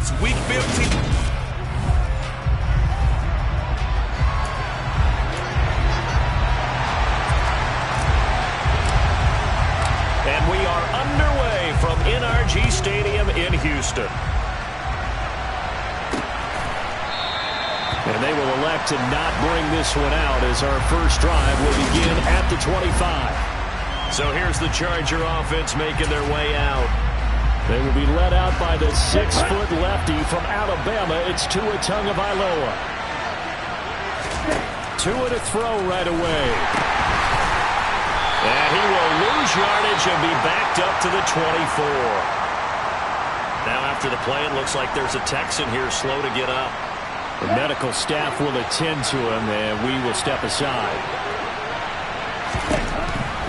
against weak-built teams. And we are underway from NRG Stadium in Houston. And they will elect to not bring this one out as our first drive will begin at the 25. So here's the Charger offense making their way out. They will be led out by the 6-foot lefty from Alabama. It's Tua Tagovailoa. Tua to throw right away. And he will lose yardage and be backed up to the 24. Now after the play, it looks like there's a Texan here slow to get up. The medical staff will attend to him, and we will step aside.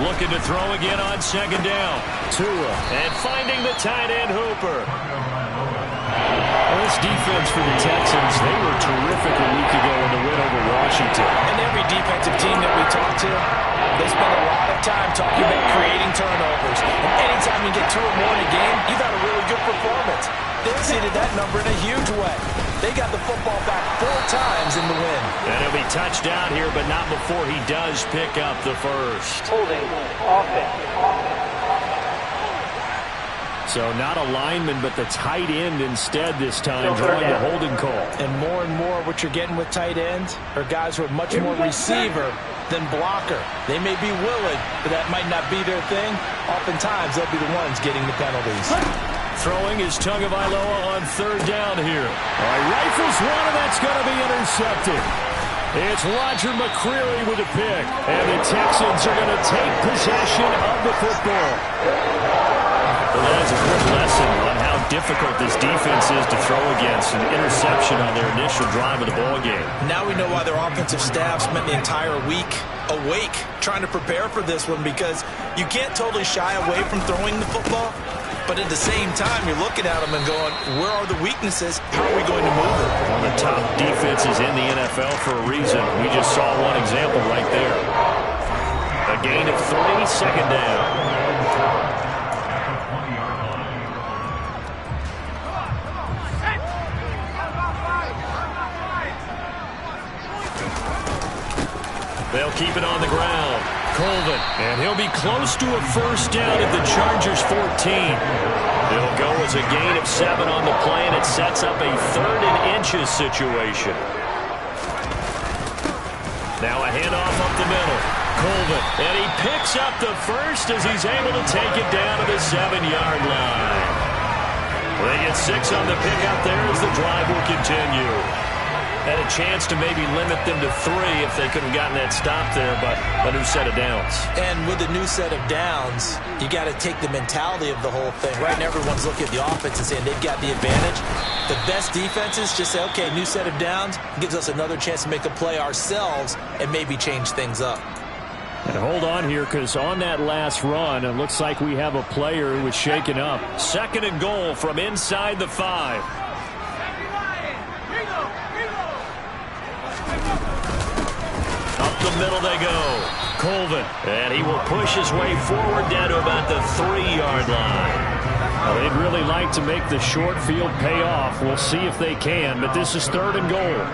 Looking to throw again on second down. Tua. And finding the tight end Hooper. Well, this defense for the Texans, they were terrific a week ago in the win over Washington. And every defensive team that we talk to, they spend a lot of time talking about creating turnovers. And anytime you get 2 or more in a game, you've had a really good performance. They exceeded that number in a huge way. They got the football back 4 times in the win. And he'll be touched down here, but not before he does pick up the first. Holding offense. So not a lineman, but the tight end instead this time, drawing the holding call. And more what you're getting with tight ends are guys who are much more receiver than blocker. They may be willing, but that might not be their thing. Oftentimes, they'll be the ones getting the penalties. Throwing is Tagovailoa on third down here. All right, rifles one, and that's going to be intercepted. It's Roger McCreary with a pick, and the Texans are going to take possession of the football. Well, that is a good lesson on how difficult this defense is to throw against. An interception on their initial drive of the ball game. Now we know why their offensive staff spent the entire week awake trying to prepare for this one, because you can't totally shy away from throwing the football. But at the same time, you're looking at them and going, where are the weaknesses? How are we going to move it? One of the top defenses in the NFL for a reason. We just saw one example right there. A gain of 3, second down. They'll keep it on the ground. Colvin, and he'll be close to a first down at the Chargers 14. It'll go as a gain of 7 on the play, and it sets up a 3rd and inches situation. Now a handoff up the middle. Colvin, and he picks up the first as he's able to take it down to the 7-yard line. They get 6 on the pick out there as the drive will continue. Had a chance to maybe limit them to 3 if they could have gotten that stop there, but a new set of downs. And with a new set of downs, you got to take the mentality of the whole thing. Right now, everyone's looking at the offense and saying they've got the advantage. The best defenses just say, okay, new set of downs, gives us another chance to make a play ourselves and maybe change things up. And hold on here, because on that last run, it looks like we have a player who was shaken up. 2nd and goal from inside the 5. The middle they go. Colvin. And he will push his way forward down to about the 3-yard line. Well, they'd really like to make the short field pay off. We'll see if they can, but this is 3rd and goal.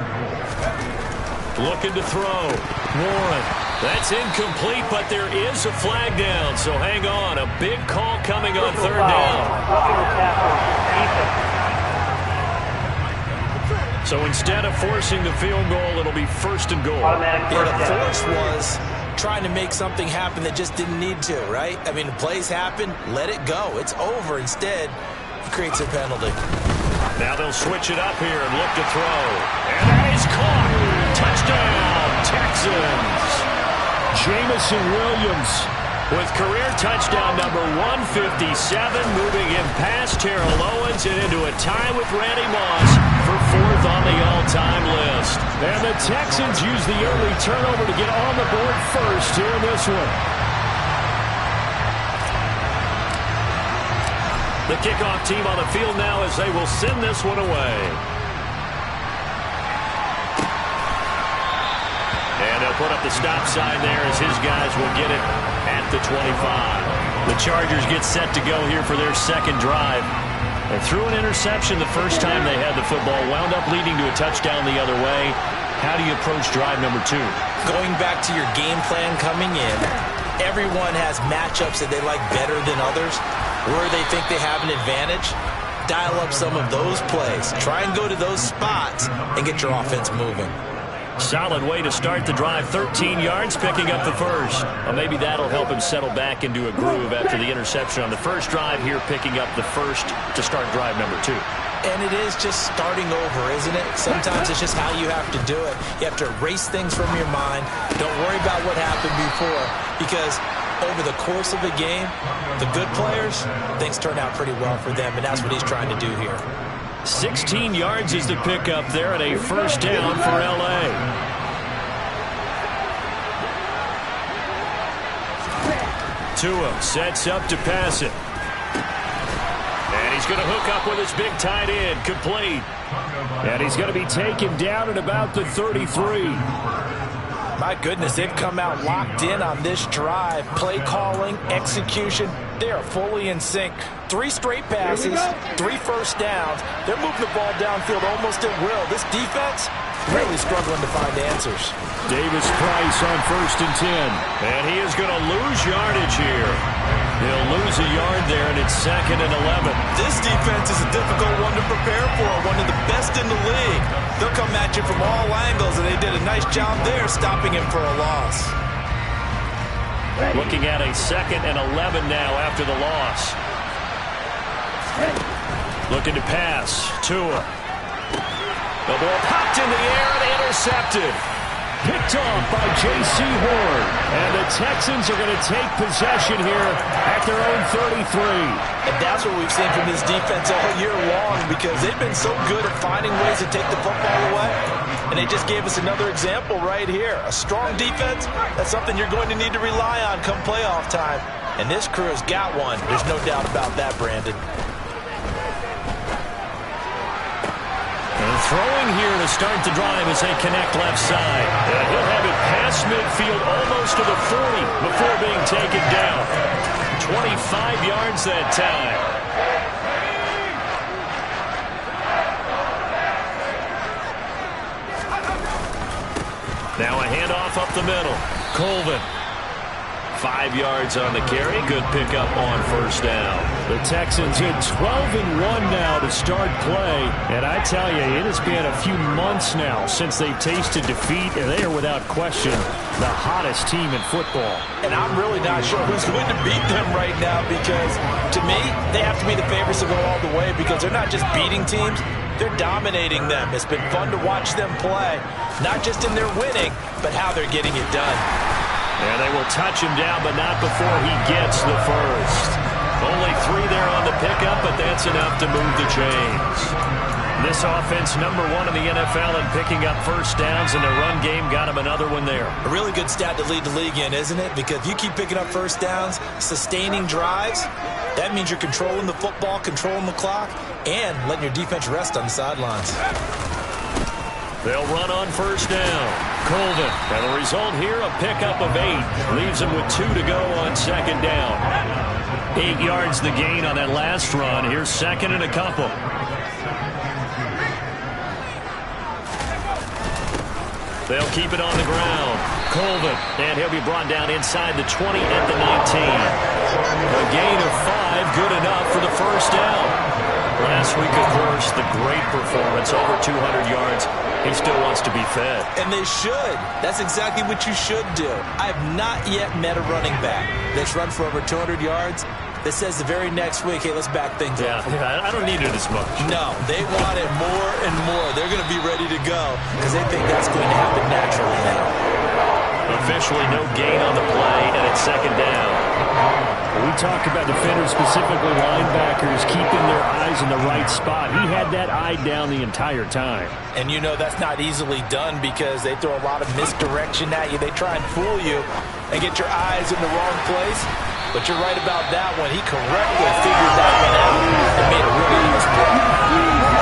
Looking to throw. Warren. That's incomplete, but there is a flag down, so hang on. A big call coming on 3rd down. So instead of forcing the field goal, it'll be 1st and goal. Yeah, the force was trying to make something happen that just didn't need to, right? I mean, the plays happen, let it go. It's over. Instead, it creates a penalty. Now they'll switch it up here and look to throw. And that is caught. Touchdown, Texans. Jameson Williams with career touchdown number 157, moving him past Terrell Owens and into a tie with Randy Moss for 4th on the all-time list. And the Texans use the early turnover to get on the board first here in this one. The kickoff team on the field now as they will send this one away. And they'll put up the stop sign there as his guys will get it at the 25. The Chargers get set to go here for their 2nd drive. They threw an interception the first time they had the football, wound up leading to a touchdown the other way. How do you approach drive number 2? Going back to your game plan coming in, everyone has matchups that they like better than others, where they think they have an advantage. Dial up some of those plays. Try and go to those spots and get your offense moving. Solid way to start the drive. 13 yards, picking up the first. Well, maybe that'll help him settle back into a groove after the interception on the first drive here, picking up the first to start drive number 2. And it is just starting over, isn't it? Sometimes it's just how you have to do it. You have to erase things from your mind. Don't worry about what happened before, because over the course of a game, the good players, things turn out pretty well for them, and that's what he's trying to do here. 16 yards is the pickup there, and a first down for L.A. Tua sets up to pass it. And he's going to hook up with his big tight end, complete. And he's going to be taken down at about the 33. My goodness, they've come out locked in on this drive. Play calling, execution, they are fully in sync. 3 straight passes, 3 first downs. They're moving the ball downfield almost at will. This defense really struggling to find answers. Davis Price on 1st and 10. And he is going to lose yardage here. He'll lose a yard there, and it's 2nd and 11. This defense is a difficult one to prepare for, one of the best in the league. They'll come at you from all angles, and they did a nice job there stopping him for a loss. Looking at a 2nd and 11 now after the loss. Looking to pass. Tua. The ball popped in the air and intercepted. Picked off by J.C. Horn. And the Texans are going to take possession here at their own 33. And that's what we've seen from this defense all year long, because they've been so good at finding ways to take the football away. And they just gave us another example right here. A strong defense, that's something you're going to need to rely on come playoff time. And this crew has got one. There's no doubt about that, Brandon. And throwing here to start the drive as they connect left side. And he'll have it past midfield almost to the 40 before being taken down. 25 yards that time. Now a handoff up the middle. Colvin. 5 yards on the carry. Good pickup on first down. The Texans in 12-1 now to start play. And I tell you, it has been a few months now since they've tasted defeat, and they are without question the hottest team in football. And I'm really not sure who's going to beat them right now, because to me, they have to be the favorites to go all the way, because they're not just beating teams, they're dominating them. It's been fun to watch them play, not just in their winning, but how they're getting it done. And they will touch him down, but not before he gets the first. Only 3 there on the pickup, but that's enough to move the chains. This offense, number 1 in the NFL in picking up first downs, and their run game got him another one there. A really good stat to lead the league in, isn't it? Because if you keep picking up first downs, sustaining drives, that means you're controlling the football, controlling the clock, and letting your defense rest on the sidelines. They'll run on first down. Colvin. And the result here, a pickup of 8. Leaves him with 2 to go on second down. 8 yards the gain on that last run. Here's 2nd and a couple. They'll keep it on the ground. Colvin. And he'll be brought down inside the 20 at the 19. A gain of 5, good enough for the first down. Last week, of course, the great performance, over 200 yards. He still wants to be fed. And they should. That's exactly what you should do. I have not yet met a running back that's run for over 200 yards that says the very next week, hey, let's back things up. Yeah, I don't need it as much. No, they want it more and more. They're going to be ready to go because they think that's going to happen naturally now. Officially no gain on the play, and it's second down. We talk about defenders, specifically linebackers, keeping their eyes in the right spot. He had that eye down the entire time. And you know that's not easily done because they throw a lot of misdirection at you. They try and fool you and get your eyes in the wrong place. But you're right about that one. He correctly figured that one out and made a really nice play.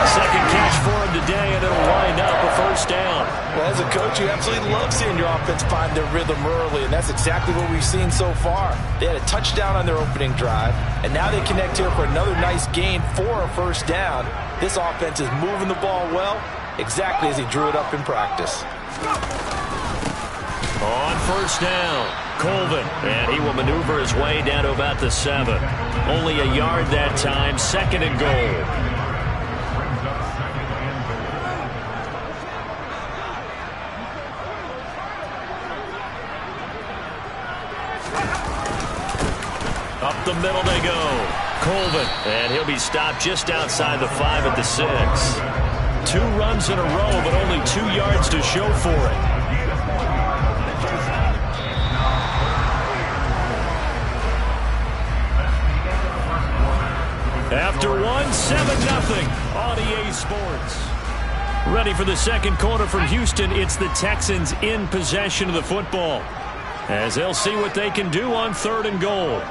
Second catch for him today, and it'll wind up a first down. Well, as a coach, you absolutely love seeing your offense find their rhythm early, and that's exactly what we've seen so far. They had a touchdown on their opening drive, and now they connect here for another nice gain for a first down. This offense is moving the ball well, exactly as he drew it up in practice. On first down, Colvin, and he will maneuver his way down to about the 7. Only a yard that time, 2nd and goal. Up the middle they go. Colvin, and he'll be stopped just outside the 5 at the 6. 2 runs in a row, but only 2 yards to show for it. After 1, 7-0 on EA Sports. Ready for the second quarter from Houston. It's the Texans in possession of the football, as they'll see what they can do on 3rd and goal.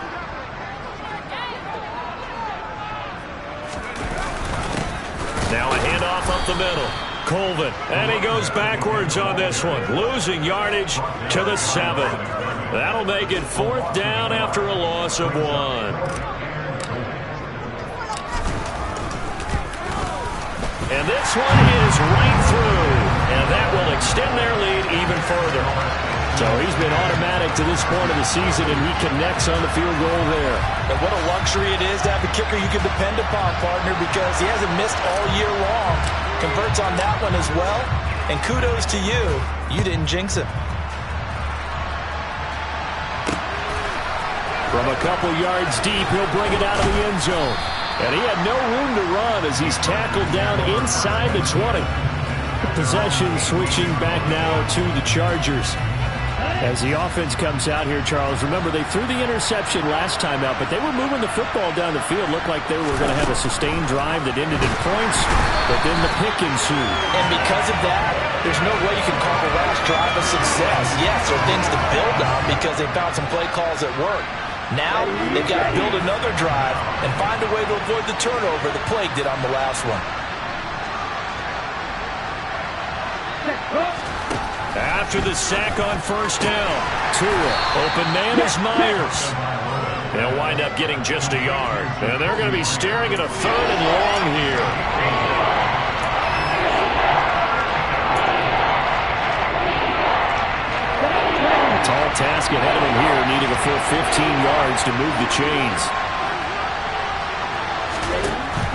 Now a handoff up the middle. Colvin, and he goes backwards on this one, losing yardage to the 7. That'll make it 4th down after a loss of 1. And this one is right through, and that will extend their lead even further. So he's been automatic to this point of the season, and he connects on the field goal there. And what a luxury it is to have a kicker you can depend upon, partner, because he hasn't missed all year long. Converts on that one as well, and kudos to you. You didn't jinx him. From a couple yards deep, he'll bring it out of the end zone. And he had no room to run as he's tackled down inside the 20. Possession switching back now to the Chargers. As the offense comes out here, Charles, remember they threw the interception last time out, but they were moving the football down the field. Looked like they were going to have a sustained drive that ended in points, but then the pick ensued. And because of that, there's no way you can call the last drive a success. Yes, there are things to build on because they found some play calls that work. Now, they've got to build another drive and find a way to avoid the turnover the Plague did on the last one. After the sack on first down, Tua, open man is Myers. They'll wind up getting just a yard. And they're going to be staring at a 3rd and long here. Tall task ahead of him here, needing a full 15 yards to move the chains.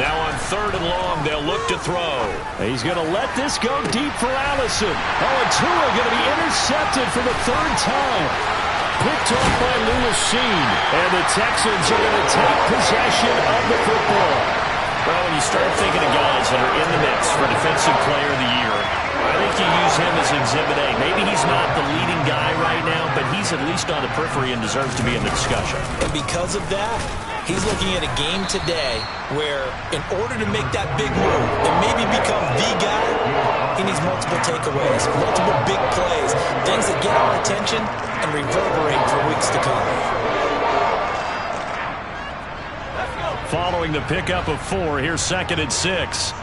Now on 3rd and long, they'll look to throw. He's going to let this go deep for Allison. Oh, and Tua going to be intercepted for the 3rd time. Picked off by Lewis Sheen. And the Texans are going to take possession of the football. Well, when you start thinking of guys that are in the mix for Defensive Player of the Year, I think you use him as Exhibit A. Maybe he's not the leading guy right now, but he's at least on the periphery and deserves to be in the discussion. And because of that, he's looking at a game today where in order to make that big move and maybe become the guy, he needs multiple takeaways, multiple big plays, things that get our attention and reverberate for weeks to come. Following the pickup of 4, here's 2nd and 6.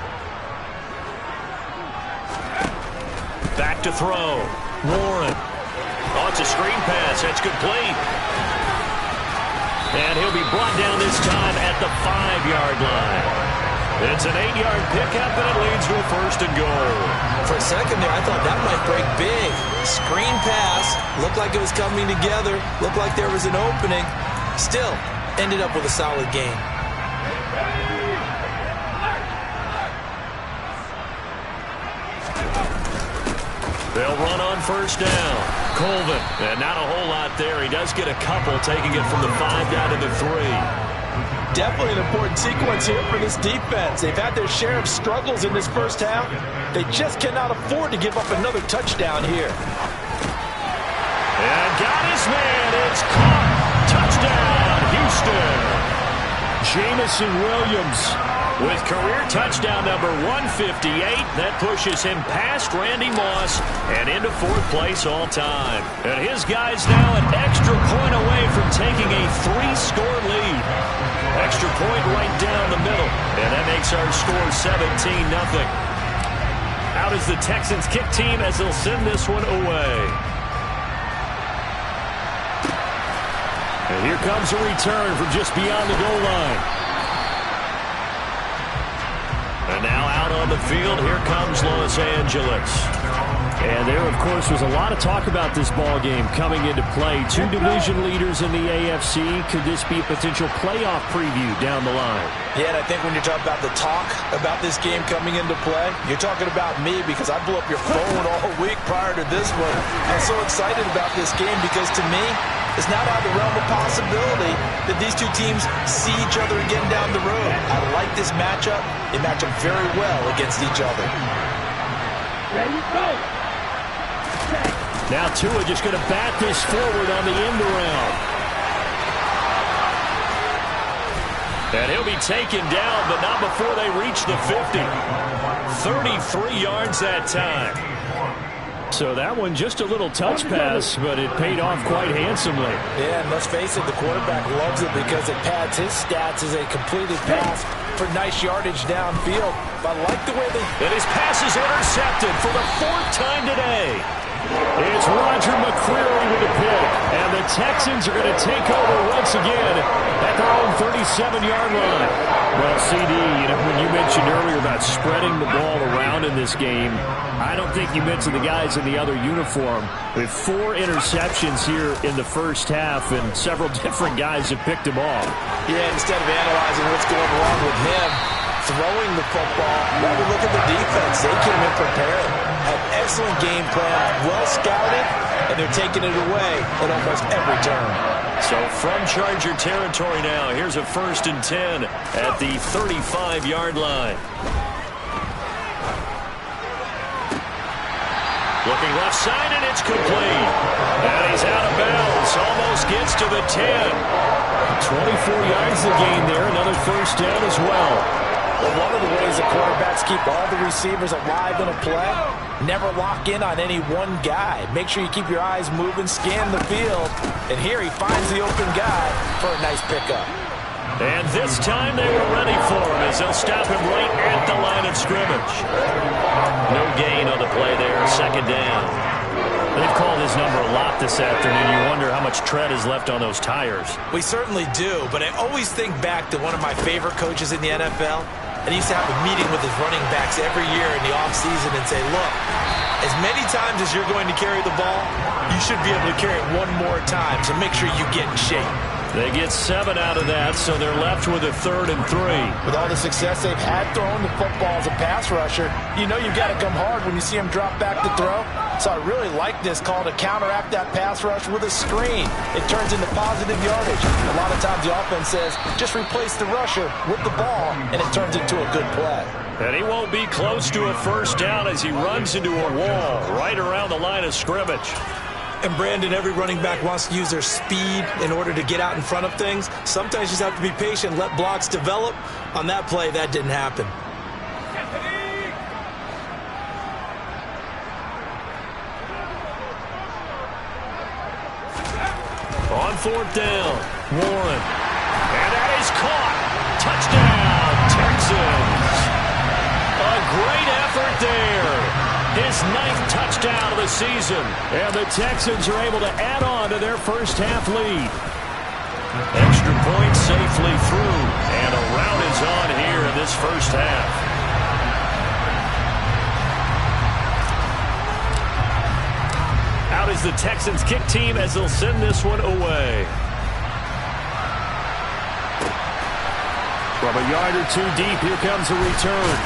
Back to throw. Warren. Oh, it's a screen pass. That's complete. And he'll be brought down this time at the 5-yard line. It's an 8-yard pickup, and it leads to a 1st and goal. For a second there, I thought that might break big. Screen pass. Looked like it was coming together. Looked like there was an opening. Still, ended up with a solid game. They'll run on first down. Colvin, and not a whole lot there. He does get a couple, taking it from the 5 down to the 3. Definitely an important sequence here for this defense. They've had their share of struggles in this first half. They just cannot afford to give up another touchdown here. And got his man. It's caught. Touchdown, Houston. Jameson Williams with career touchdown number 158. That pushes him past Randy Moss and into 4th place all time. And his guys now an extra point away from taking a 3-score lead. Extra point right down the middle. And that makes our score 17-0. Out is the Texans kick team as they'll send this one away. And here comes a return from just beyond the goal line. And now out on the field, here comes Los Angeles. And there, of course, was a lot of talk about this ball game coming into play. Two division leaders in the AFC. Could this be a potential playoff preview down the line? Yeah, and I think when you're talking about the talk about this game coming into play, you're talking about me because I blew up your phone all week prior to this one. I'm so excited about this game because to me, it's not out of the realm of possibility that these two teams see each other again down the road. I like this matchup. They match up very well against each other. Ready, go! Now Tua just going to bat this forward on the end around. And he'll be taken down, but not before they reach the 50. 33 yards that time. So that one just a little touch pass, but it paid off quite handsomely. Yeah, and let's face it, the quarterback loves it because it pads his stats as a completed pass for nice yardage downfield. But I like the way they... And his pass is intercepted for the 4th time today. It's Roger McCreary with a pick, and the Texans are going to take over once again at their own 37-yard line. Well, CD, when you mentioned earlier about spreading the ball around in this game, I don't think you mentioned the guys in the other uniform. With 4 interceptions here in the first half, and several different guys have picked them off. Yeah, instead of analyzing what's going wrong with him, throwing the football, now we look at the defense. They came in prepared. Had excellent game plan, well scouted, and they're taking it away at almost every turn. So from Charger territory now, here's a 1st and 10 at the 35-yard line. Looking left side, and it's complete. And he's out of bounds, almost gets to the 10. 24 yards to gain there, another 1st down as well. Well, one of the ways the quarterbacks keep all the receivers alive in a play, never lock in on any one guy. Make sure you keep your eyes moving, scan the field, and here he finds the open guy for a nice pickup. And this time they were ready for him as they'll stop him right at the line of scrimmage. No gain on the play there, 2nd down. They've called his number a lot this afternoon. You wonder how much tread is left on those tires. We certainly do, but I always think back to one of my favorite coaches in the NFL. And he used to have a meeting with his running backs every year in the offseason and say, look, as many times as you're going to carry the ball, you should be able to carry it one more time, so make sure you get in shape. They get 7 out of that, so they're left with a 3rd and 3. With all the success they've had throwing the football as a pass rusher, you know you've got to come hard when you see him drop back to throw. So I really like this call to counteract that pass rush with a screen. It turns into positive yardage. A lot of times the offense says, just replace the rusher with the ball, and it turns into a good play. And he won't be close to a 1st down as he runs into a wall right around the line of scrimmage. And Brandon, every running back wants to use their speed in order to get out in front of things. Sometimes you just have to be patient, let blocks develop. On that play, that didn't happen. On 4th down, Warren. And that is caught. Touchdown, Texans. A great effort there. His 9th touchdown of the season. And the Texans are able to add on to their first half lead. Extra point safely through. And a rout is on here in this first half. Out is the Texans kick team as they'll send this one away. From a yard or 2 deep, here comes a return.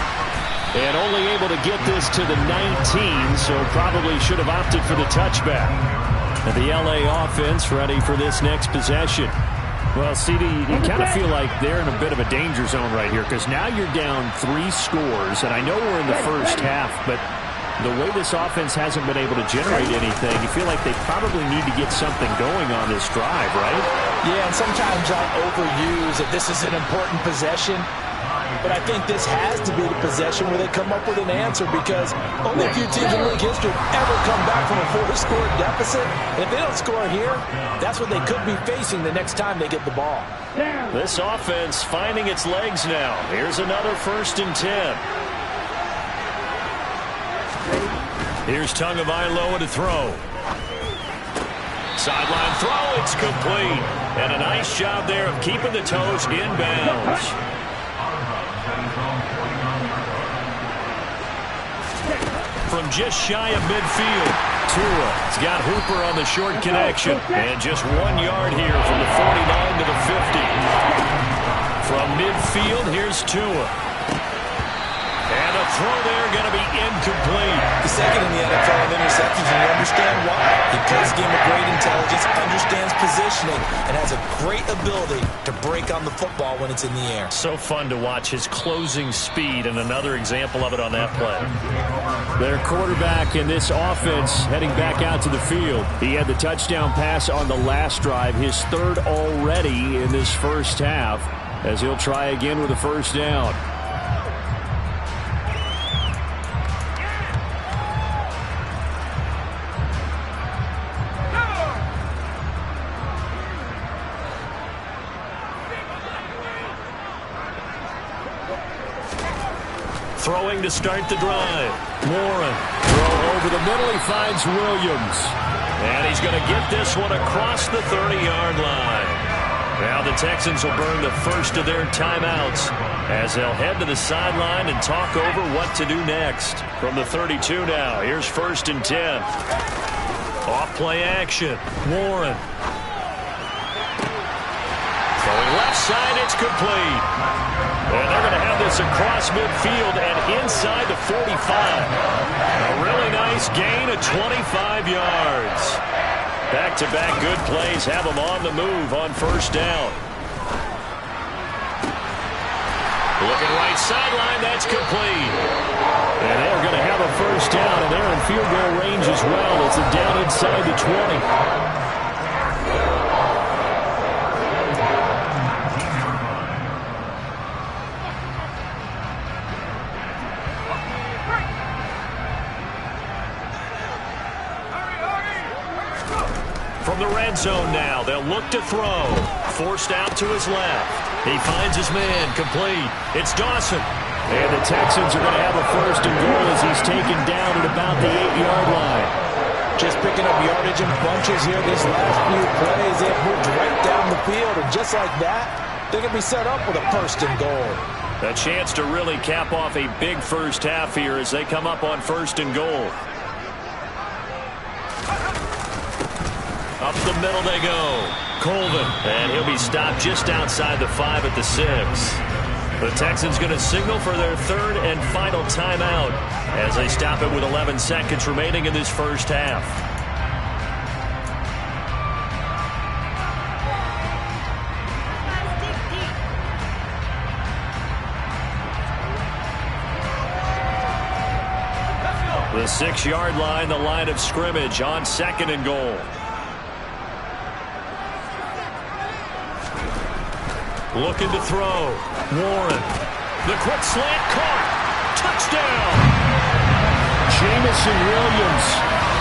And only able to get this to the 19, so probably should have opted for the touchback. And the LA offense ready for this next possession. Well, CD, you kind of feel like they're in a bit of a danger zone right here because now you're down 3 scores, and I know we're in the first half, but the way this offense hasn't been able to generate anything, you feel like they probably need to get something going on this drive, right? Yeah, and sometimes I overuse that this is an important possession. but I think this has to be the possession where they come up with an answer, because only a few teams in league history ever come back from a 4-score deficit. And if they don't score here, that's what they could be facing the next time they get the ball. This offense finding its legs now. Here's another 1st and 10. Here's Tagovailoa to throw. Sideline throw, it's complete. And a nice job there of keeping the toes in bounds. From just shy of midfield, Tua's got Hooper on the short connection. And just 1 yard here from the 49 to the 50. From midfield, here's Tua. And a throw there going to be incomplete. The second in the NFL in interceptions, and you understand why. He plays a game of great intelligence, understands positioning, and has a great ability to break on the football when it's in the air. So fun to watch his closing speed, and another example of it on that play. Their quarterback in this offense heading back out to the field. He had the touchdown pass on the last drive, his 3rd already in this first half, as he'll try again with a 1st down. Throwing to start the drive. Warren, throw over the middle, he finds Williams. And he's going to get this one across the 30-yard line. Now the Texans will burn the first of their timeouts as they'll head to the sideline and talk over what to do next. From the 32 now, here's 1st and 10. Off-play action. Warren. Throwing left side, it's complete. And they're going to have this across midfield and inside the 45. A really nice gain of 25 yards. Back-to-back good plays have them on the move on 1st down. Looking right sideline, that's complete. And they're going to have a 1st down, and they're in field goal range as well. It's a down inside the 20. From the red zone now, they'll look to throw. Forced out to his left. He finds his man, complete. It's Dawson. And the Texans are going to have a 1st and goal as he's taken down at about the 8-yard line. Just picking up yardage in bunches here these last few plays. They've moved right down the field, and just like that, they're going to be set up with a 1st and goal. A chance to really cap off a big first half here as they come up on 1st and goal. Up the middle they go. Colvin. And he'll be stopped just outside the 5 at the 6. The Texans going to signal for their 3rd and final timeout as they stop it with 11 seconds remaining in this first half. The 6-yard line, the line of scrimmage on 2nd and goal. Looking to throw. Warren. The quick slant caught. Touchdown. Jameson Williams.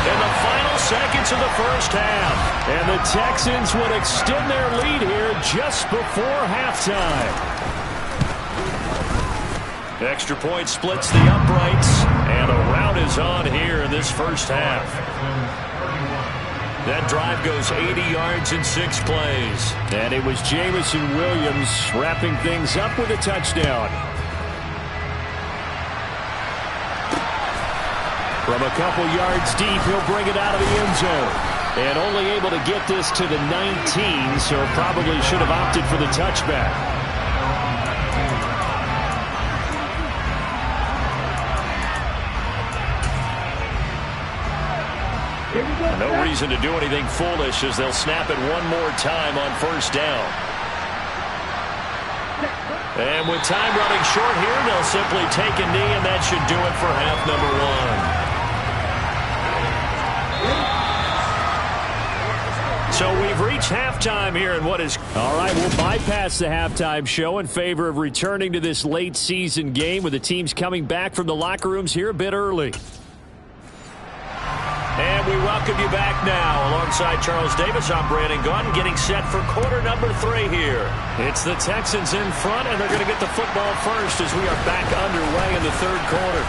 In the final seconds of the first half. And the Texans would extend their lead here just before halftime. Extra point splits the uprights. And a rout is on here in this first half. That drive goes 80 yards in 6 plays. And it was Jameson Williams wrapping things up with a touchdown. From a couple yards deep, he'll bring it out of the end zone. And only able to get this to the 19, so probably should have opted for the touchback. No reason to do anything foolish as they'll snap it one more time on 1st down. And with time running short here, they'll simply take a knee, and that should do it for half number 1. So we've reached halftime here in what is... All right, we'll bypass the halftime show in favor of returning to this late season game with the teams coming back from the locker rooms here a bit early. And we welcome you back now. Alongside Charles Davis, I'm Brandon Gaudin, getting set for quarter number 3 here. It's the Texans in front, and they're going to get the football first as we are back underway in the third quarter.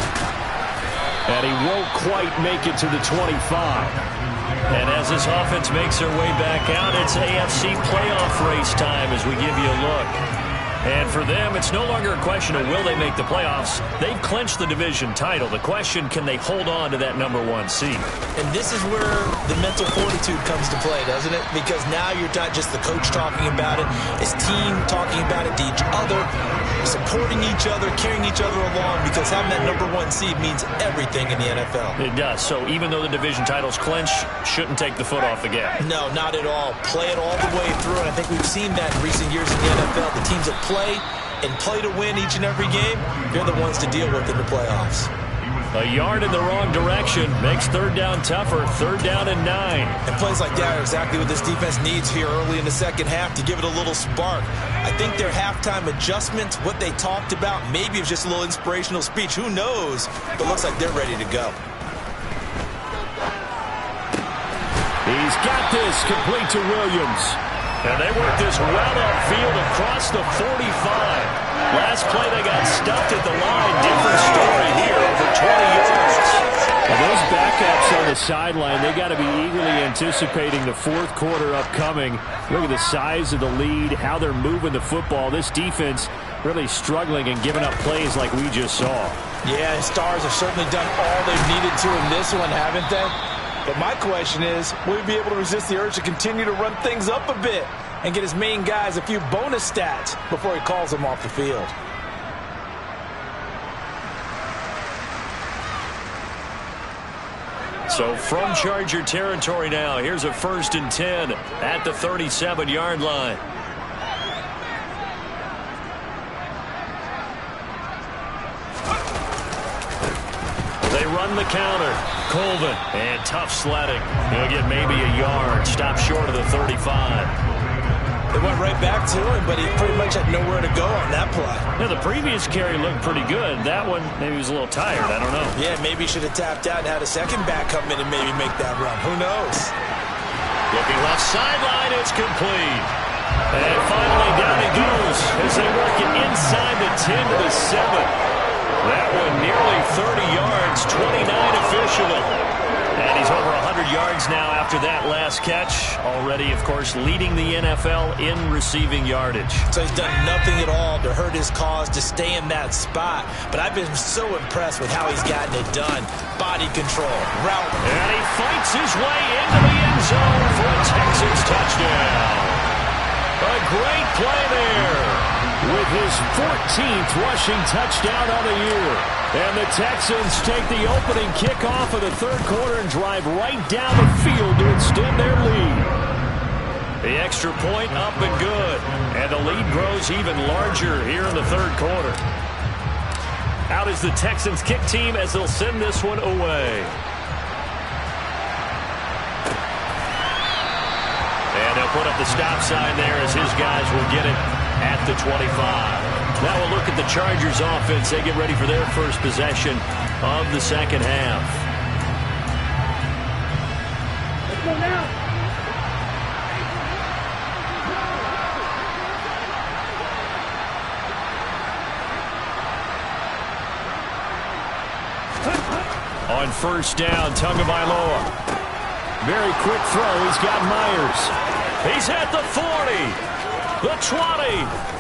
And he won't quite make it to the 25. And as this offense makes their way back out, it's AFC playoff race time as we give you a look. And for them, it's no longer a question of will they make the playoffs. They've clinched the division title. The question, can they hold on to that number 1 seed? And this is where the mental fortitude comes to play, doesn't it? Because now you're not just the coach talking about it. It's team talking about it to each other, supporting each other, carrying each other along, because having that number 1 seed means everything in the NFL. It does. So even though the division title's clinched, shouldn't take the foot off the gas. No, not at all. Play it all the way through, and I think we've seen that in recent years in the NFL. The teams that play to win each and every game, they're the ones to deal with in the playoffs. A yard in the wrong direction makes third down tougher. Third down and 9. And plays like that are exactly what this defense needs here early in the second half to give it a little spark. I think their halftime adjustments, what they talked about, maybe it was just a little inspirational speech. Who knows? But looks like they're ready to go. He's got this complete to Williams. And they work this well upfield across the 45. Last play, they got stuffed at the line. Different story here, over 20 yards. And those backups on the sideline, they got to be eagerly anticipating the fourth quarter upcoming. Look at the size of the lead, how they're moving the football. This defense really struggling and giving up plays like we just saw. Yeah, Stars have certainly done all they've needed to in this one, haven't they? But my question is, will he be able to resist the urge to continue to run things up a bit and get his main guys a few bonus stats before he calls them off the field? So from Charger territory now, here's a 1st and 10 at the 37-yard line. They run the counter. Colvin, and tough sledding. He'll get maybe a yard. Stop short of the 35. They went right back to him, but he pretty much had nowhere to go on that play. Yeah, the previous carry looked pretty good. That one, maybe he was a little tired. I don't know. Yeah, maybe he should have tapped out and had a second back come in and maybe make that run. Who knows? Looking left sideline, it's complete. And finally down he goes as they work it inside the 10 to the 7. That one nearly 30 yards, 29 officially. And he's over 100 yards now after that last catch. Already, of course, leading the NFL in receiving yardage. So he's done nothing at all to hurt his cause, to stay in that spot. But I've been so impressed with how he's gotten it done. Body control, route. And he fights his way into the end zone for a Texans touchdown. A great play there. With his 14th rushing touchdown on the year. And the Texans take the opening kickoff of the third quarter and drive right down the field to extend their lead. The extra point up and good. And the lead grows even larger here in the third quarter. Out is the Texans kick team as they'll send this one away. And they'll put up the stop sign there as his guys will get it at the 25. Now we'll look at the Chargers offense. They get ready for their first possession of the second half. Let's go now. On first down, Tagovailoa. Very quick throw. He's got Myers. He's at the 40. The 20.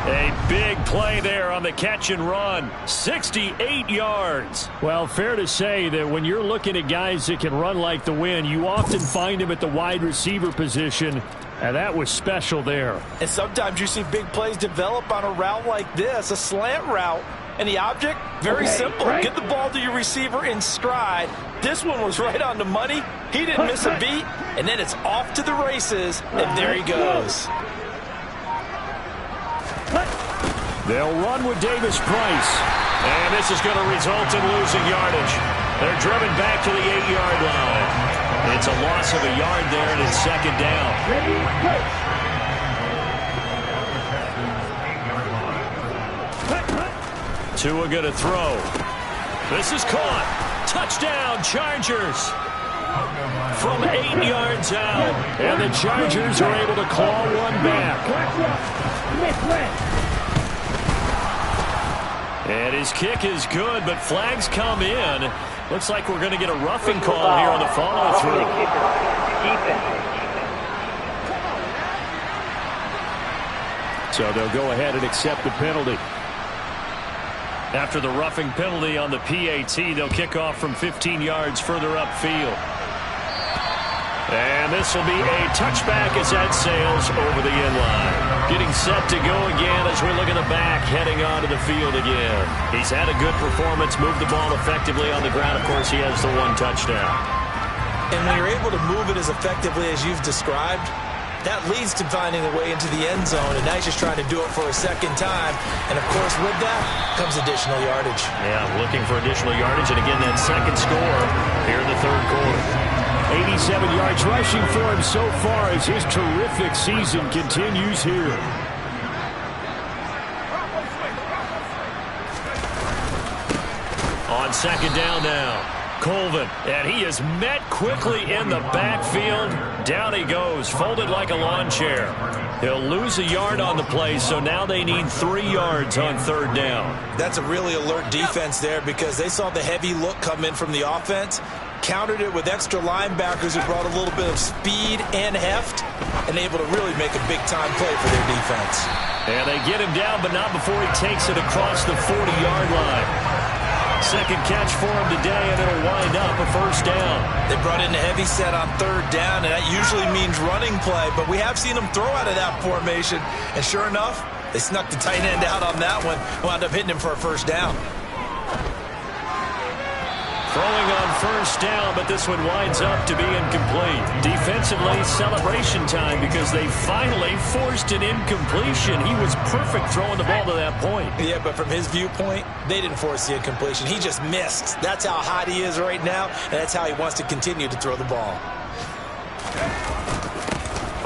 A big play there on the catch and run. 68 yards. Well, fair to say that when you're looking at guys that can run like the wind, you often find them at the wide receiver position. And that was special there. And sometimes you see big plays develop on a route like this, a slant route. And the object, very simple. Right. Get the ball to your receiver in stride. This one was right on the money. He didn't miss a beat. And then it's off to the races. And there he goes. They'll run with Davis Price. And this is going to result in losing yardage. They're driven back to the 8-yard line. It's a loss of a yard there, and it's second down. Tua going to throw. This is caught. Touchdown, Chargers. From 8 yards out. And the Chargers are able to claw one back. And his kick is good, but flags come in. Looks like we're going to get a roughing call here on the follow-through. So they'll go ahead and accept the penalty. After the roughing penalty on the PAT, they'll kick off from 15 yards further upfield. And this will be a touchback as that sails over the end line. Getting set to go again as we look at the back, heading onto the field again. He's had a good performance, moved the ball effectively on the ground. Of course, he has the one touchdown. And when you're able to move it as effectively as you've described, that leads to finding a way into the end zone, and now he's just trying to do it for a second time. And, of course, with that comes additional yardage. Yeah, looking for additional yardage, and again, that second score here in the third quarter. 87 yards rushing for him so far as his terrific season continues here. On second down now, Colvin, and he is met quickly in the backfield. Down he goes, folded like a lawn chair. He'll lose a yard on the play, so now they need 3 yards on third down. That's a really alert defense there because they saw the heavy look come in from the offense, countered it with extra linebackers who brought a little bit of speed and heft, and able to really make a big-time play for their defense. And they get him down, but not before he takes it across the 40-yard line. Second catch for him today, and it'll wind up a first down. They brought in a heavy set on third down, and that usually means running play, but we have seen them throw out of that formation, and sure enough, they snuck the tight end out on that one, wound up hitting him for a first down. Throwing on first down, but this one winds up to be incomplete. Defensively, celebration time because they finally forced an incompletion. He was perfect throwing the ball to that point. Yeah, but from his viewpoint, they didn't force the incompletion. He just missed. That's how hot he is right now, and that's how he wants to continue to throw the ball.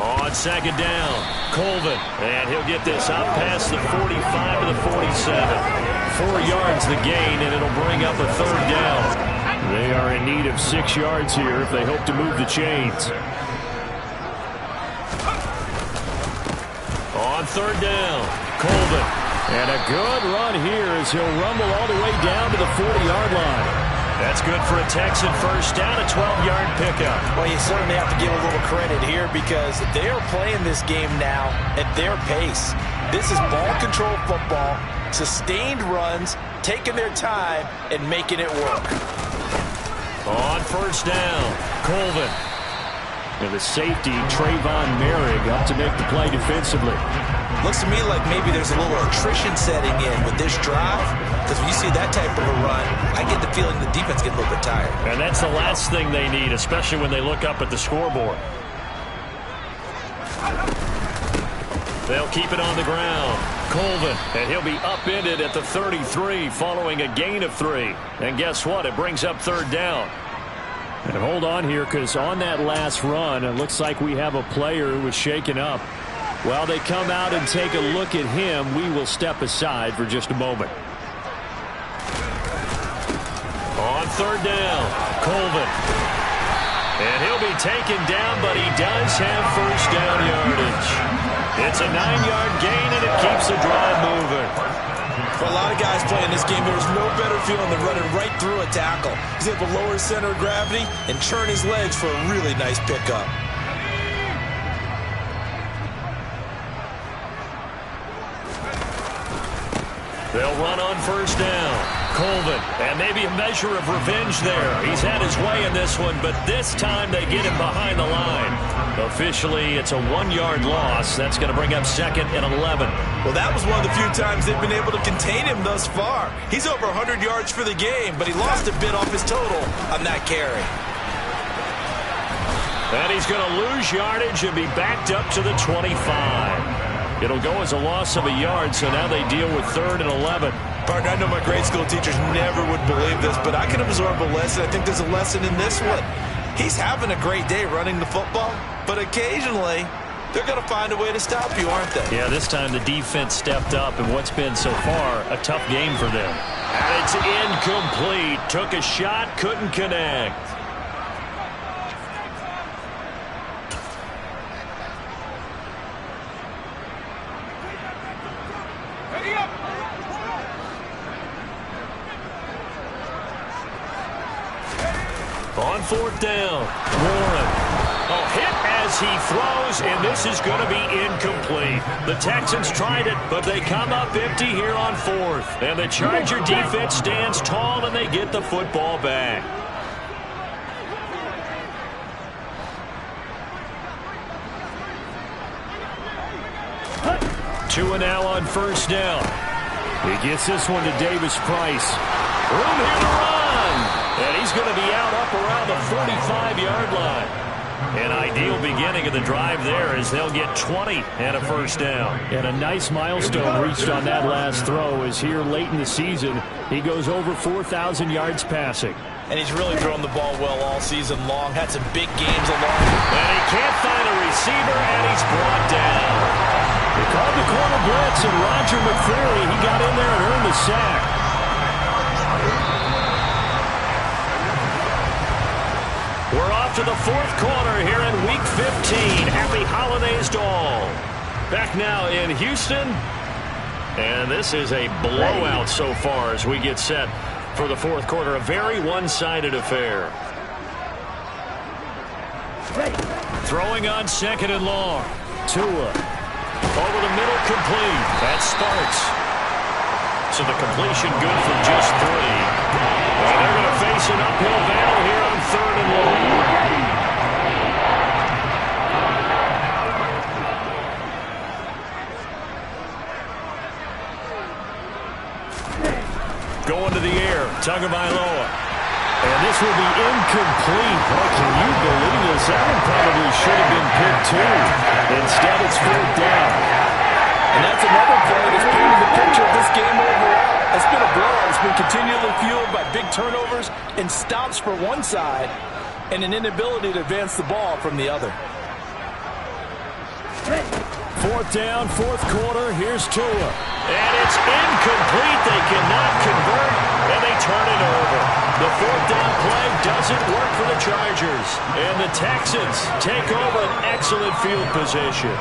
On second down, Colvin, and he'll get this up past the 45 to the 47. 4 yards the gain, and it'll bring up a third down. They are in need of 6 yards here if they hope to move the chains. On third down, Colvin. And a good run here as he'll rumble all the way down to the 40-yard line. That's good for a Texan first down, a 12-yard pickup. Well, you certainly have to give a little credit here because they are playing this game now at their pace. This is ball control football, sustained runs, taking their time, and making it work. On first down, Colvin. And the safety, Trayvon Merrick, up to make the play defensively. Looks to me like maybe there's a little attrition setting in with this drive, because when you see that type of a run, I get the feeling the defense gets a little bit tired. And that's the last thing they need, especially when they look up at the scoreboard. They'll keep it on the ground. Colvin, and he'll be upended at the 33 following a gain of 3. And guess what? It brings up third down. And hold on here because on that last run, it looks like we have a player who was shaken up. While they come out and take a look at him, we will step aside for just a moment. On third down, Colvin. And he'll be taken down, but he does have first down yardage. It's a 9-yard gain, and it keeps the drive moving. For a lot of guys playing this game, there's no better feeling than running right through a tackle. He's able to lower his center of gravity and churn his legs for a really nice pickup. They'll run on first down. Colvin, and maybe a measure of revenge there. He's had his way in this one, but this time they get him behind the line. Officially, it's a 1-yard loss. That's going to bring up second and 11. Well, that was one of the few times they've been able to contain him thus far. He's over 100 yards for the game, but he lost a bit off his total on that carry. And he's going to lose yardage and be backed up to the 25. It'll go as a loss of a yard, so now they deal with third and 11. Partner, I know my grade school teachers never would believe this, but I can absorb a lesson. I think there's a lesson in this one. He's having a great day running the football, but occasionally they're going to find a way to stop you, aren't they? Yeah, this time the defense stepped up in what's been so far a tough game for them. And it's incomplete. Took a shot, couldn't connect. On fourth down, Warren. Hit as he throws, and this is going to be incomplete. The Texans tried it, but they come up empty here on fourth. And the Charger defense stands tall, and they get the football back. Tua now on first down. He gets this one to Davis Price. Room here to run. And he's going to be out up around the 45-yard line. An ideal beginning of the drive there as they'll get 20 and a first down. And a nice milestone reached on that last throw as here late in the season, he goes over 4,000 yards passing. And he's really thrown the ball well all season long. Had some big games along. And he can't find a receiver, and he's brought down. They called the corner blitz, and Roger McCreary, he got in there and earned the sack. We're off to the fourth quarter here in Week 15. Happy holidays to all. Back now in Houston. And this is a blowout so far as we get set for the fourth quarter. A very one-sided affair. Throwing on second and long. Tua. Over the middle, complete. That's Sparks. So the completion good for just 3. And they're going to face an uphill battle here on third and long. Going to the air, Tagovailoa. And this will be incomplete. Boy, can you believe this? That one probably should have been picked too. Instead, it's fourth down. And that's another play that's painted the picture of this game overall. It's been a blowout. It's been continually fueled by big turnovers and stops for one side and an inability to advance the ball from the other. Fourth down, fourth quarter. Here's Tua. And it's incomplete. They cannot convert, and they turn it over. The fourth down play doesn't work for the Chargers. And the Texans take over an excellent field position.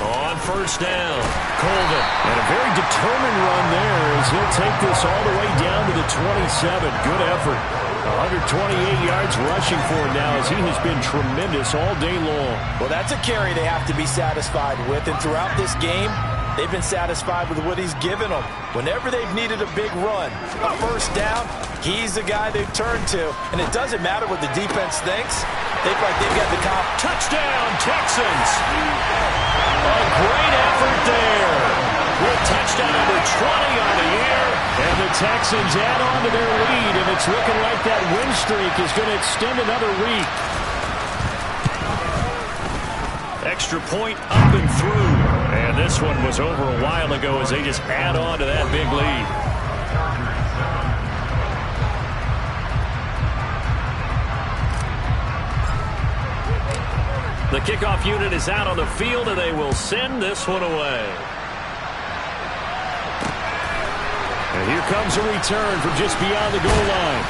On first down, Colvin. And a very determined run there as he'll take this all the way down to the 27. Good effort. 128 yards rushing for him now as he has been tremendous all day long. Well, that's a carry they have to be satisfied with. And throughout this game, they've been satisfied with what he's given them. Whenever they've needed a big run, a first down, he's the guy they've turned to. And it doesn't matter what the defense thinks. They feel like they've got the comp. Touchdown, Texans. A great effort there. With touchdown number 20 on the year. And the Texans add on to their lead, and it's looking like that win streak is going to extend another week. Extra point up and through. And this one was over a while ago as they just add on to that big lead. The kickoff unit is out on the field, and they will send this one away. And here comes a return from just beyond the goal line.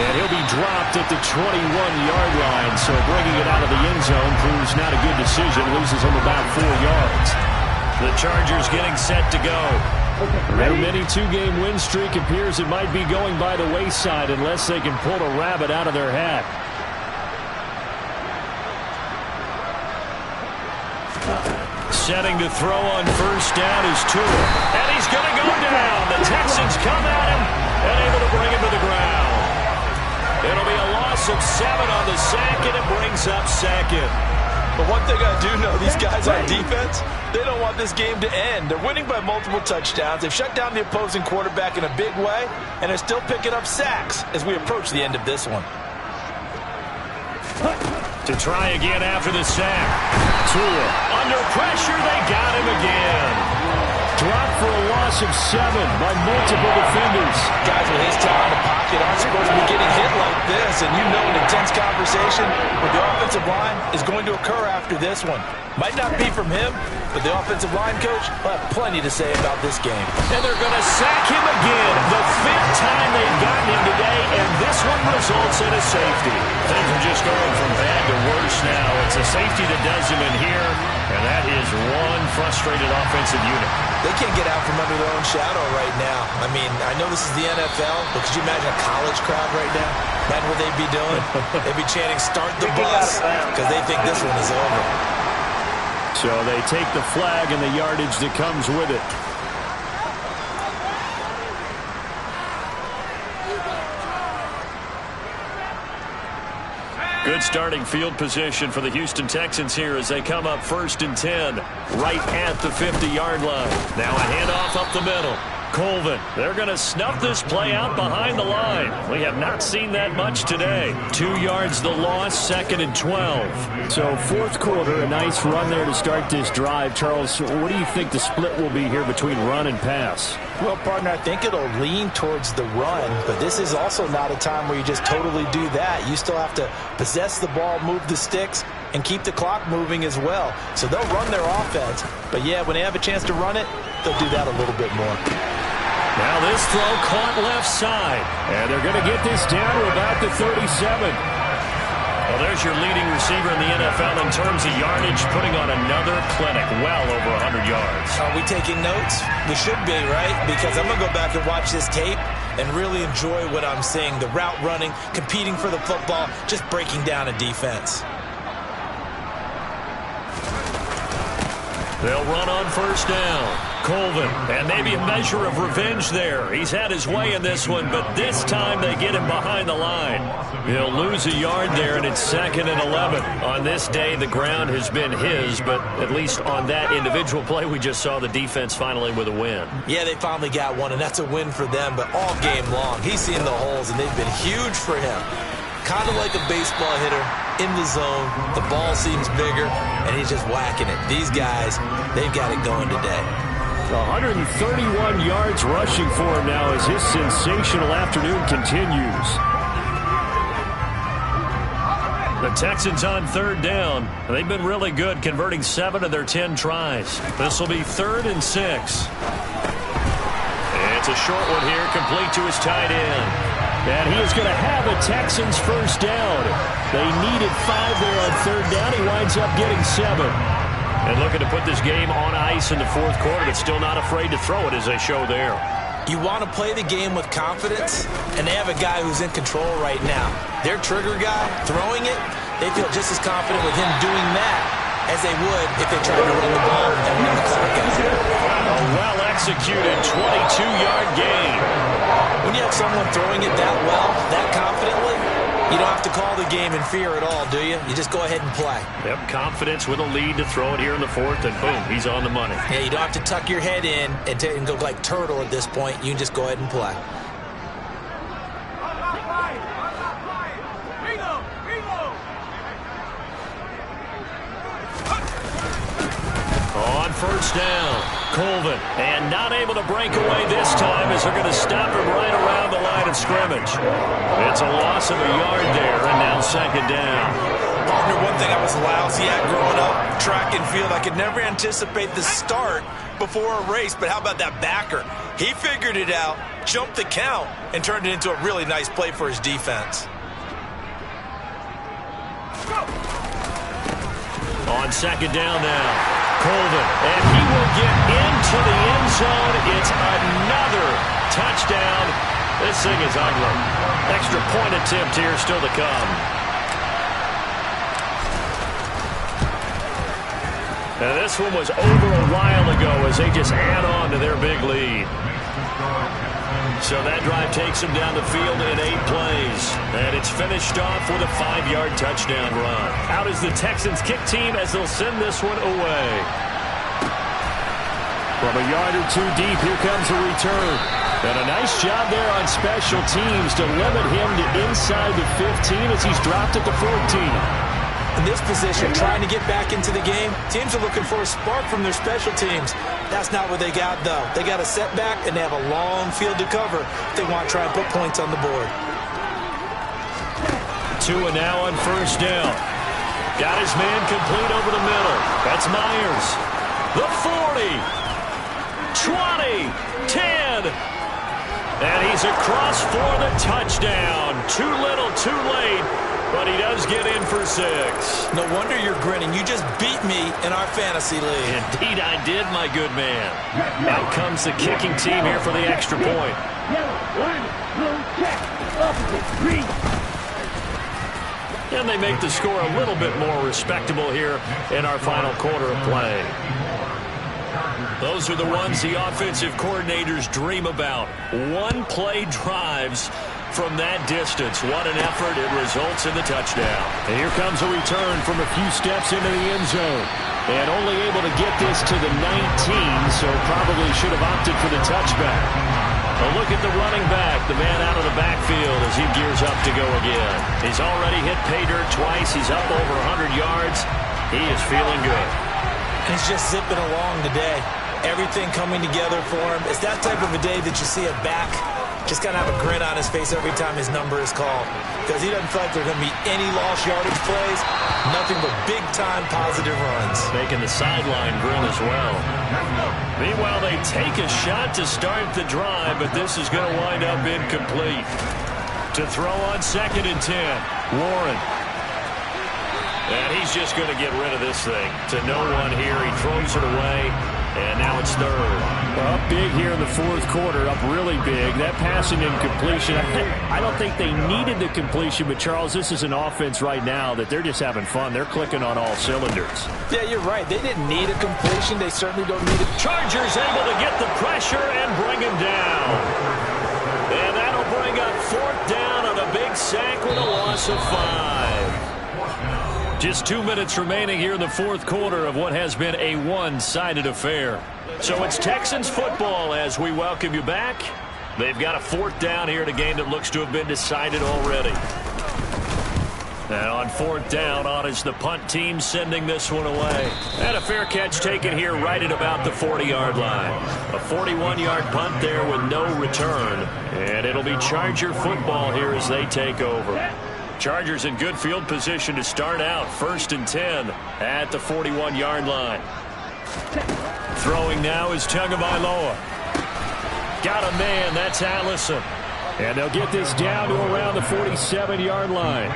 And he'll be dropped at the 21-yard line. So bringing it out of the end zone proves not a good decision. Loses him about 4 yards. The Chargers getting set to go. Their mini two-game win streak appears it might be going by the wayside unless they can pull a rabbit out of their hat. Setting to throw on first down is Tua. And he's going to go down. The Texans come at him and able to bring him to the ground. It'll be a loss of 7 on the sack, and it brings up second. But one thing I do know, these guys on defense, they don't want this game to end. They're winning by multiple touchdowns. They've shut down the opposing quarterback in a big way, and they're still picking up sacks as we approach the end of this one. To try again after the sack. Tua under pressure. They got him again. Dropped for a loss of 7 by multiple defenders. Guys with his talent in the pocket aren't supposed to be getting hit like this, and you know an intense conversation with the offensive line is going to occur after this one. Might not be from him, but the offensive line coach will have plenty to say about this game. And they're going to sack him again, the 5th time they've gotten him today, and this one results in a safety. Things are just going from bad to worse now. It's a safety that does him in here, and that is one frustrated offensive unit. They can't get out from under their own shadow right now. I mean, I know this is the NFL, but could you imagine a college crowd right now? Imagine what they'd be doing. They'd be chanting, "Start the bus," because they think this one is over. So they take the flag and the yardage that comes with it. Good starting field position for the Houston Texans here as they come up 1st and 10, right at the 50-yard line. Now a handoff up the middle. Colvin, they're going to snuff this play out behind the line. We have not seen that much today. 2 yards the loss, 2nd and 12. So 4th quarter, a nice run there to start this drive. Charles, what do you think the split will be here between run and pass? Well, partner, I think it'll lean towards the run, but this is also not a time where you just totally do that. You still have to possess the ball, move the sticks, and keep the clock moving as well. So they'll run their offense, but yeah, when they have a chance to run it, they'll do that a little bit more. Now this throw caught left side. And they're going to get this down to about the 37. Well, there's your leading receiver in the NFL in terms of yardage, putting on another clinic, well over 100 yards. Are we taking notes? We should be, right? Because I'm going to go back and watch this tape and really enjoy what I'm seeing. The route running, competing for the football, just breaking down a defense. They'll run on 1st down. Colvin, and maybe a measure of revenge there. He's had his way in this one, but this time they get him behind the line. He'll lose a yard there, and it's 2nd and 11. On this day, the ground has been his, but at least on that individual play, we just saw the defense finally with a win. Yeah, they finally got one, and that's a win for them, but all game long, he's seen the holes, and they've been huge for him. Kind of like a baseball hitter in the zone. The ball seems bigger, and he's just whacking it. These guys, they've got it going today. 131 yards rushing for him now as his sensational afternoon continues. The Texans on 3rd down. They've been really good, converting 7 of their 10 tries. This will be 3rd and 6. It's a short one here, complete to his tight end. And he is going to have a Texans 1st down. They needed 5 there on 3rd down. He winds up getting 7. And looking to put this game on ice in the 4th quarter, but still not afraid to throw it as they show there. You want to play the game with confidence, and they have a guy who's in control right now. Their trigger guy, throwing it, they feel just as confident with him doing that as they would if they tried to run the ball and run the clock out. A well-executed 22-yard gain. When you have someone throwing it that well, that confidently, you don't have to call the game in fear at all, do you? You just go ahead and play. Yep, confidence with a lead to throw it here in the 4th, and boom, he's on the money. Yeah, you don't have to tuck your head in and go like turtle at this point. You can just go ahead and play. On 1st down, Colvin, and not able to break away this time as they're going to stop him right around the line of scrimmage. It's a loss of a yard there, and now 2nd down. Partner, one thing I was lousy at growing up, track and field, I could never anticipate the start before a race, but how about that backer? He figured it out, jumped the count, and turned it into a really nice play for his defense. On 2nd down now. Colvin, and he will get into the end zone. It's another touchdown. This thing is ugly. Extra point attempt here still to come. Now this one was over a while ago as they just add on to their big lead. So that drive takes them down the field in 8 plays. And it's finished off with a 5-yard touchdown run. Out is the Texans kick team as they'll send this one away. From a yard or 2 deep, here comes a return. And a nice job there on special teams to limit him to inside the 15 as he's dropped at the 14. In this position, trying to get back into the game, teams are looking for a spark from their special teams. That's not what they got, though. They got a setback, and they have a long field to cover if they want to try and put points on the board. Tua now on first down. Got his man complete over the middle. That's Myers. The 40. 20. 10. And he's across for the touchdown. Too little, too late. But he does get in for 6. No wonder you're grinning. You just beat me in our fantasy league. Indeed I did, my good man. Out comes the kicking team here for the extra point. And they make the score a little bit more respectable here in our final quarter of play. Those are the ones the offensive coordinators dream about. One-play drives from that distance. What an effort. It results in the touchdown. And here comes a return from a few steps into the end zone. And only able to get this to the 19, so probably should have opted for the touchback. A look at the running back, the man out of the backfield as he gears up to go again. He's already hit pay dirt twice. He's up over 100 yards. He is feeling good. He's just zipping along today. Everything coming together for him. It's that type of a day that you see a back just kind of have a grin on his face every time his number is called, because he doesn't feel like there are going to be any lost yardage plays, nothing but big-time positive runs. Making the sideline grin as well. Meanwhile, they take a shot to start the drive, but this is going to wind up incomplete. To throw on 2nd and 10, Warren. And he's just going to get rid of this thing. To no one here, he throws it away. And now it's 3rd. Well, up big here in the 4th quarter, up really big. That passing incompletion, I don't think they needed the completion, but Charles, this is an offense right now that they're just having fun. They're clicking on all cylinders. Yeah, you're right. They didn't need a completion. They certainly don't need it. Chargers able to get the pressure and bring him down. And that'll bring up 4th down on a big sack with a loss of 5. Just 2 minutes remaining here in the 4th quarter of what has been a one-sided affair. So it's Texans football as we welcome you back. They've got a 4th down here in a game that looks to have been decided already. And on 4th down, on is the punt team sending this one away. And a fair catch taken here right at about the 40-yard line. A 41-yard punt there with no return. And it'll be Charger football here as they take over. Chargers in good field position to start out. 1st and 10 at the 41-yard line. Throwing now is Tagovailoa. Got a man. That's Allison. And they'll get this down to around the 47-yard line.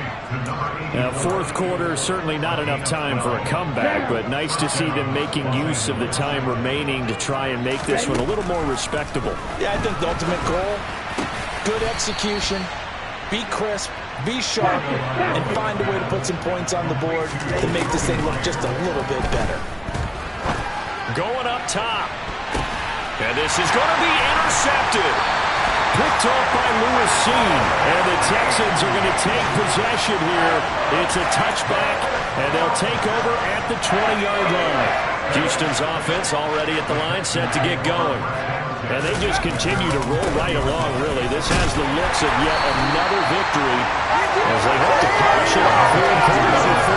Now, 4th quarter, certainly not enough time for a comeback, but nice to see them making use of the time remaining to try and make this one a little more respectable. Yeah, I think the ultimate goal, good execution, be crisp, be sharp, and find a way to put some points on the board to make this thing look just a little bit better. Going up top. And this is going to be intercepted. Picked off by Lewis Cine. And the Texans are going to take possession here. It's a touchback, and they'll take over at the 20-yard line. Houston's offense already at the line, set to get going. And they just continue to roll right along, really. This has the looks of yet another victory as they hope to polish it off here in quarter number 4.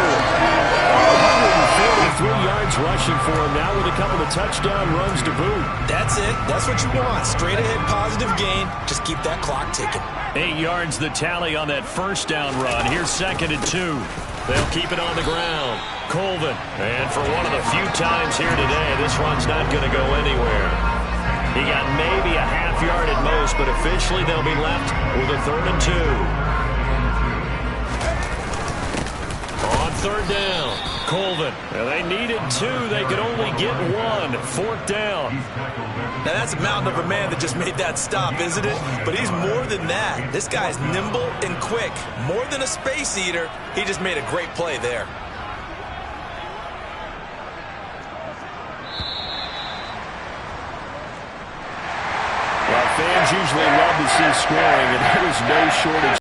143 yards rushing for him now with a couple of touchdown runs to boot. That's it. That's what you want. Straight ahead positive gain. Just keep that clock ticking. 8 yards the tally on that 1st down run. Here's 2nd and 2. They'll keep it on the ground. Colvin. And for one of the few times here today, this one's not going to go anywhere. He got maybe a half yard at most, but officially they'll be left with a 3rd and 2. On 3rd down, Colvin. Well, they needed 2. They could only get 1. 4th down. Now that's a mountain of a man that just made that stop, isn't it? But he's more than that. This guy's nimble and quick. More than a space eater. He just made a great play there. Well, fans usually love to see scoring, and there was no shortage